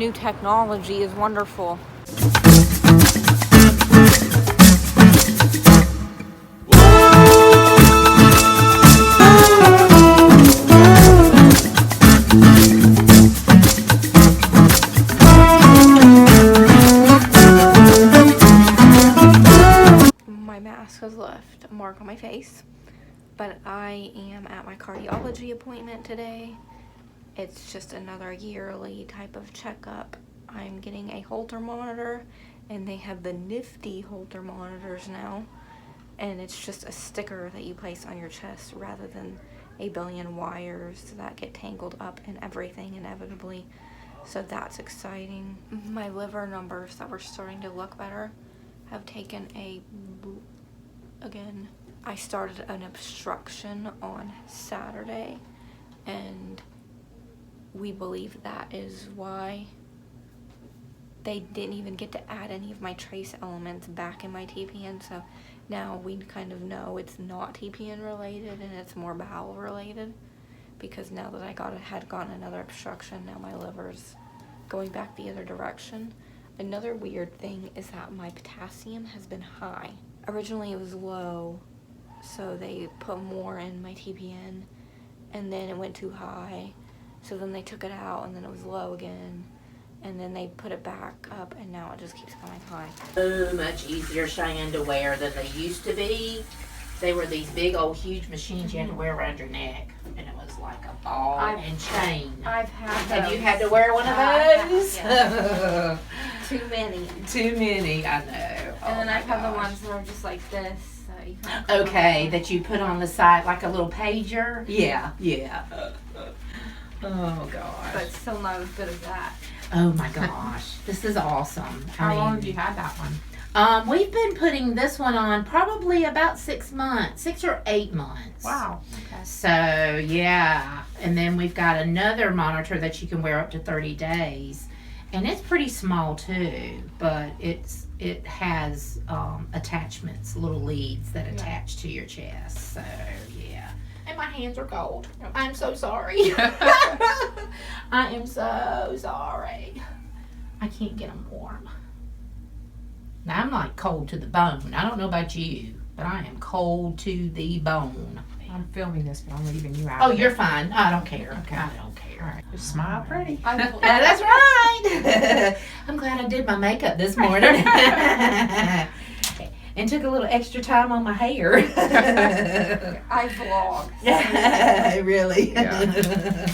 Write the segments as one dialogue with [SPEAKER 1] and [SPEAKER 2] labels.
[SPEAKER 1] new technology is wonderful. My mask has left a mark on my face, but I am at my cardiology appointment today. It's just another yearly type of checkup. I'm getting a Holter monitor, and they have the nifty Holter monitors now, and it's just a sticker that you place on your chest rather than a billion wires that get tangled up in everything inevitably. So that's exciting. My liver numbers that were starting to look better have taken a boot again. I started an obstruction on Saturday, and we believe that is why they didn't even get to add any of my trace elements back in my TPN. So now we kind of know it's not TPN related and it's more bowel related, because now that I had gotten another obstruction, now my liver's going back the other direction. Another weird thing is that my potassium has been high. Originally it was low, so they put more in my TPN, and then it went too high, so then they took it out, and then it was low again, and then they put it back up, and now it just keeps going high.
[SPEAKER 2] So much easier, Cheyenne, to wear than they used to be. They were these big old huge machines you had to wear around your neck, and it was like a ball and chain.
[SPEAKER 1] I've had those.
[SPEAKER 2] Have you had to wear one of those?
[SPEAKER 1] Yeah. Too many.
[SPEAKER 2] Too many, I know.
[SPEAKER 1] And then I've had the ones that are just like this. You kind of
[SPEAKER 2] okay, that you put on the side like a little pager? Yeah, yeah. Oh, gosh.
[SPEAKER 1] But still not as good as that.
[SPEAKER 2] Oh, my gosh. This is awesome.
[SPEAKER 3] How long have you had that one?
[SPEAKER 2] We've been putting this one on probably about 6 months, 6 or 8 months.
[SPEAKER 3] Wow. Okay.
[SPEAKER 2] So, yeah. And then we've got another monitor that you can wear up to 30 days. And it's pretty small too, but it has attachments, little leads that attach to your chest. So, yeah. And my hands are cold. I'm so sorry. I am so sorry. I can't get them warm. Now, I'm like cold to the bone. I don't know about you, but I am cold to the bone.
[SPEAKER 3] I'm filming this, but I'm leaving you out.
[SPEAKER 2] Oh, you're fine. I don't care.
[SPEAKER 3] Okay.
[SPEAKER 2] I don't care.
[SPEAKER 3] All right. Just smile pretty.
[SPEAKER 2] That's right. I'm glad I did my makeup this morning. And took a little extra time on my hair.
[SPEAKER 1] I vlog.
[SPEAKER 2] Really?
[SPEAKER 3] Yeah.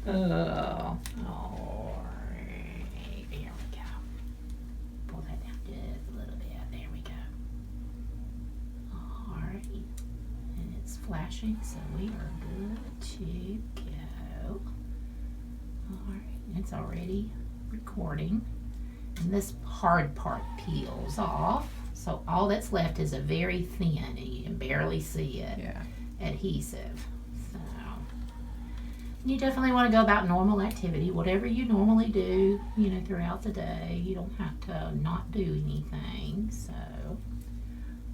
[SPEAKER 2] Oh. All right. Here we go. Pull that down just a little bit. There we go. All right. And it's flashing, so we are good to go. All right. It's already recording. And this hard part peels off. So all that's left is a very thin, you can barely see it, adhesive. So you definitely want to go about normal activity, whatever you normally do, throughout the day. You don't have to not do anything. So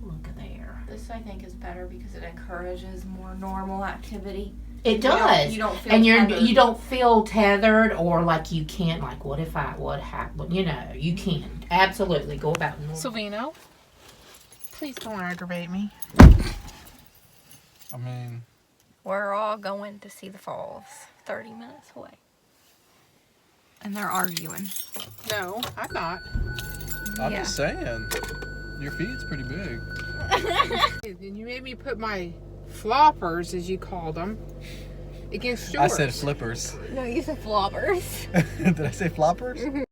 [SPEAKER 2] look at there.
[SPEAKER 1] This I think is better because it encourages more normal activity.
[SPEAKER 2] It does.
[SPEAKER 1] You don't feel
[SPEAKER 2] and
[SPEAKER 1] tethered.
[SPEAKER 2] You don't feel tethered or like you can't, like, what happened? You can absolutely go about normal.
[SPEAKER 3] Silvino, please don't aggravate me.
[SPEAKER 4] I mean,
[SPEAKER 1] We're all going to see the falls 30 minutes away. And they're arguing.
[SPEAKER 3] No, I'm not.
[SPEAKER 4] I'm
[SPEAKER 1] Yeah.
[SPEAKER 4] just saying, your feet's pretty big.
[SPEAKER 3] And you made me put my floppers, as you called them, against yours.
[SPEAKER 4] I said flippers.
[SPEAKER 1] No, you said floppers.
[SPEAKER 4] Did I say floppers?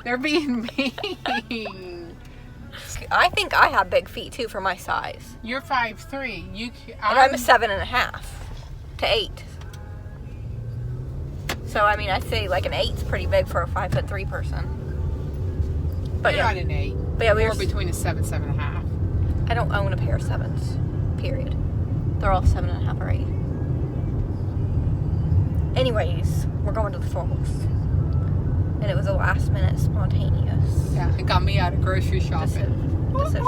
[SPEAKER 3] They're being mean.
[SPEAKER 1] I think I have big feet too for my size.
[SPEAKER 3] You're 5'3".
[SPEAKER 1] And I'm a 7.5 to 8. So I mean, I'd say like an 8's pretty big for a 5'3" person. But
[SPEAKER 3] You're
[SPEAKER 1] yeah,
[SPEAKER 3] not an 8.
[SPEAKER 1] but yeah,
[SPEAKER 3] We're between a 7, 7.5.
[SPEAKER 1] I don't own a pair of 7s. Period. They're all 7.5 or 8. Anyways, we're going to the falls, and it was a last minute spontaneous.
[SPEAKER 3] Yeah, it got me out of grocery shopping.
[SPEAKER 1] Decision.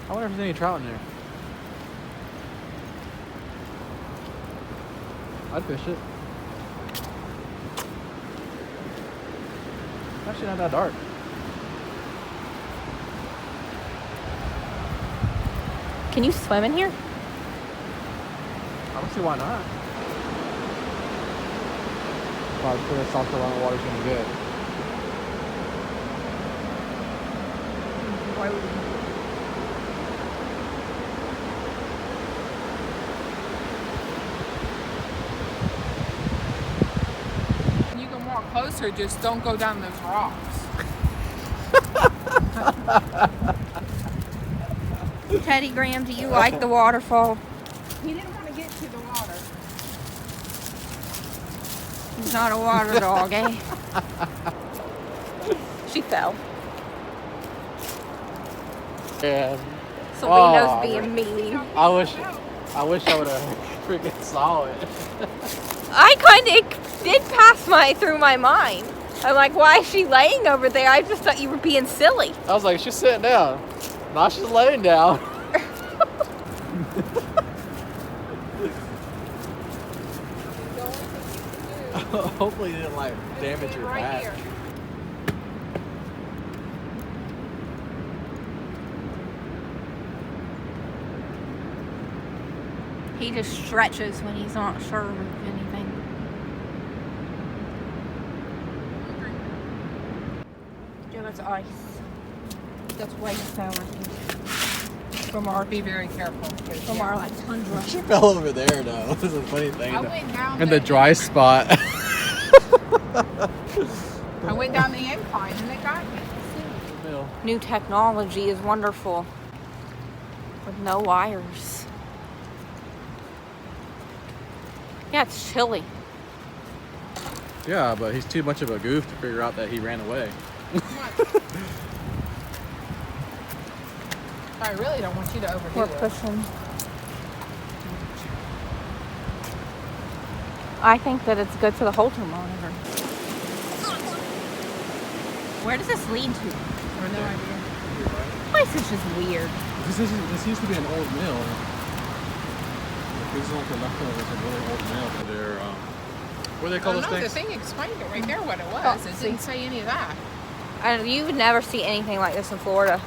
[SPEAKER 4] I wonder if there's any trout in there. I'd fish it. Actually, not that dark.
[SPEAKER 1] Can you swim in here?
[SPEAKER 4] I don't see why not. Probably sure South Carolina water's gonna be good.
[SPEAKER 3] Why would you? You can walk closer, just don't go down those rocks.
[SPEAKER 1] Teddy Graham, do you like the waterfall?
[SPEAKER 3] He didn't want to get to the water.
[SPEAKER 1] He's not a water dog, eh? She fell.
[SPEAKER 4] Yeah.
[SPEAKER 1] Selena's being mean.
[SPEAKER 4] I wish I would have freaking saw it.
[SPEAKER 1] I kind of did pass through my mind. I'm like, why is she laying over there? I just thought you were being silly.
[SPEAKER 4] I was like, she's sitting down. Now she's laying down. Hopefully it didn't like damage your
[SPEAKER 3] Right
[SPEAKER 4] back.
[SPEAKER 3] here.
[SPEAKER 1] He just stretches when he's not sure of anything. Yeah, that's ice. That's white sour. From our
[SPEAKER 3] Be very careful.
[SPEAKER 1] from our like tundra.
[SPEAKER 4] She fell over there though. This is a funny thing.
[SPEAKER 3] I went down
[SPEAKER 4] In the dry spot.
[SPEAKER 3] I went down the incline and they got me.
[SPEAKER 1] New technology is wonderful. With no wires. Yeah, it's chilly.
[SPEAKER 4] Yeah, but he's too much of a goof to figure out that he ran away.
[SPEAKER 3] I really don't want you to overdo
[SPEAKER 1] We're
[SPEAKER 3] it.
[SPEAKER 1] pushing. I think that it's good for the Holter monitor. Where does this lead to?
[SPEAKER 3] I have no idea.
[SPEAKER 1] This place is just weird.
[SPEAKER 4] This used to be an old mill. This is like the leftovers of a really old mill, but they're what do they call those
[SPEAKER 3] The
[SPEAKER 4] things?
[SPEAKER 3] thing explained it right there what it was.
[SPEAKER 1] Oh,
[SPEAKER 3] It didn't say any of that.
[SPEAKER 1] And you would never see anything like this in Florida.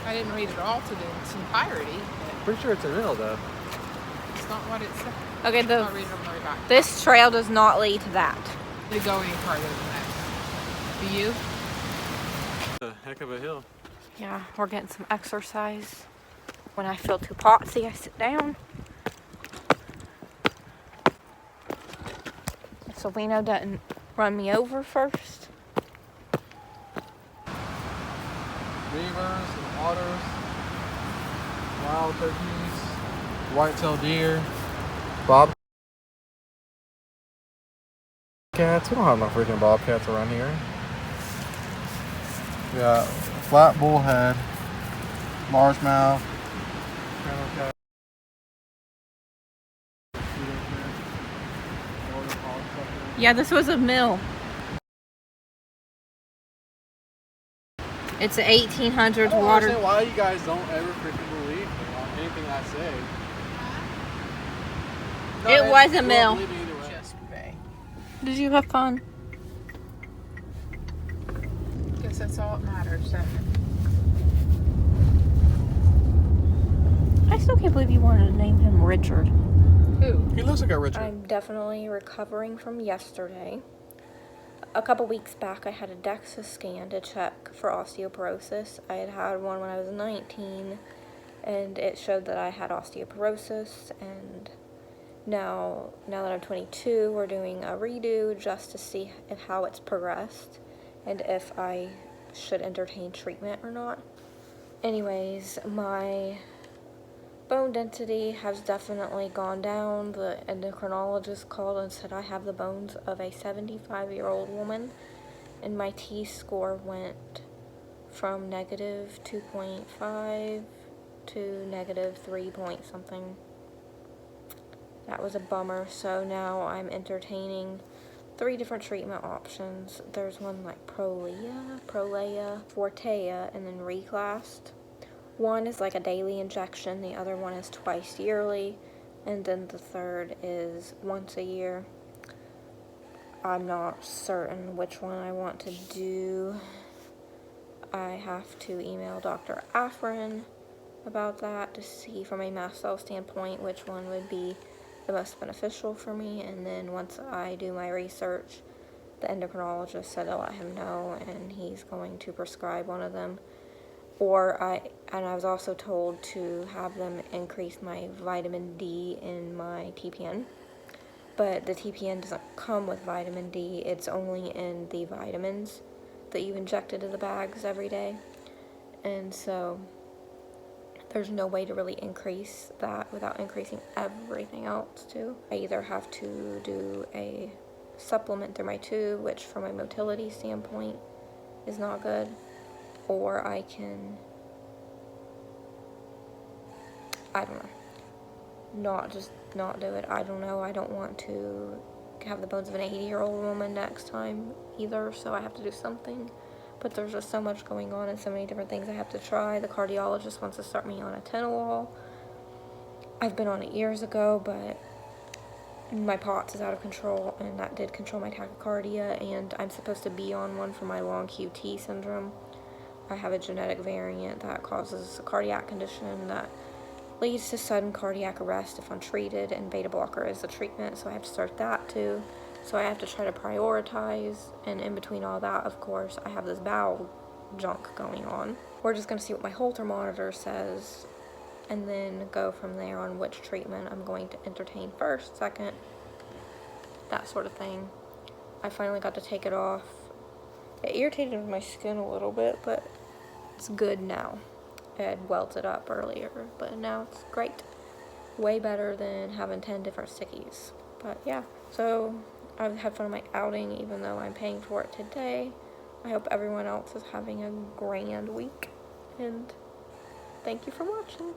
[SPEAKER 3] I didn't read it all to its entirety. But
[SPEAKER 4] Pretty sure it's a mill though.
[SPEAKER 3] it's not what it said.
[SPEAKER 1] Okay,
[SPEAKER 3] I'm not reading it on the way back.
[SPEAKER 1] this trail does not lead to that.
[SPEAKER 3] To go any farther than that. Do you?
[SPEAKER 4] A heck of a hill.
[SPEAKER 1] Yeah, we're getting some exercise. When I feel too potsy, I sit down. So Lino doesn't run me over first.
[SPEAKER 4] Beavers and otters, wild turkeys, whitetailed deer, bobcats. We don't have no freaking bobcats around here. Yeah, flat bullhead, largemouth, channel cat.
[SPEAKER 1] Yeah, this was a mill. It's an 1800s
[SPEAKER 4] I don't
[SPEAKER 1] water.
[SPEAKER 4] understand why you guys don't ever freaking believe me on anything I say.
[SPEAKER 1] It was a mill.
[SPEAKER 4] Believe me either way.
[SPEAKER 3] Just bay.
[SPEAKER 1] Did you have fun?
[SPEAKER 3] Guess that's all that matters then.
[SPEAKER 1] I still can't believe you wanted to name him Richard.
[SPEAKER 3] Who?
[SPEAKER 4] He looks like a Richard.
[SPEAKER 1] I'm definitely recovering from yesterday. A couple weeks back, I had a DEXA scan to check for osteoporosis. I had had one when I was 19, and it showed that I had osteoporosis. And now that I'm 22, we're doing a redo just to see how it's progressed and if I should entertain treatment or not. Anyways, my bone density has definitely gone down. The endocrinologist called and said I have the bones of a 75-year-old woman, and my T-score went from negative 2.5 to negative 3 point something. That was a bummer, so now I'm entertaining 3 different treatment options. There's one like Prolia, Fortea, and then Reclast. One is like a daily injection, the other one is twice yearly, and then the third is once a year. I'm not certain which one I want to do. I have to email Dr. Afrin about that to see from a mast cell standpoint which one would be the most beneficial for me, and then once I do my research, the endocrinologist said to let him know, and he's going to prescribe one of them. And I was also told to have them increase my vitamin D in my TPN, but the TPN doesn't come with vitamin D, it's only in the vitamins that you inject into the bags every day, and so there's no way to really increase that without increasing everything else too. I either have to do a supplement through my tube, which from a motility standpoint is not good, or I can, I don't know, not do it. I don't know. I don't want to have the bones of an 80-year-old woman next time either, so I have to do something. But there's just so much going on and so many different things I have to try. The cardiologist wants to start me on a Tenolol. I've been on it years ago, but my POTS is out of control, and that did control my tachycardia, and I'm supposed to be on one for my long QT syndrome. I have a genetic variant that causes a cardiac condition that leads to sudden cardiac arrest if untreated, and beta blocker is the treatment, so I have to start that too. So I have to try to prioritize, and in between all that, of course, I have this bowel junk going on. We're just going to see what my Holter monitor says, and then go from there on which treatment I'm going to entertain first, second, that sort of thing. I finally got to take it off. It irritated my skin a little bit, but it's good now. It had welted up earlier, but now it's great. Way better than having 10 different stickies. But yeah, so I've had fun on my outing, even though I'm paying for it today. I hope everyone else is having a grand week, and thank you for watching.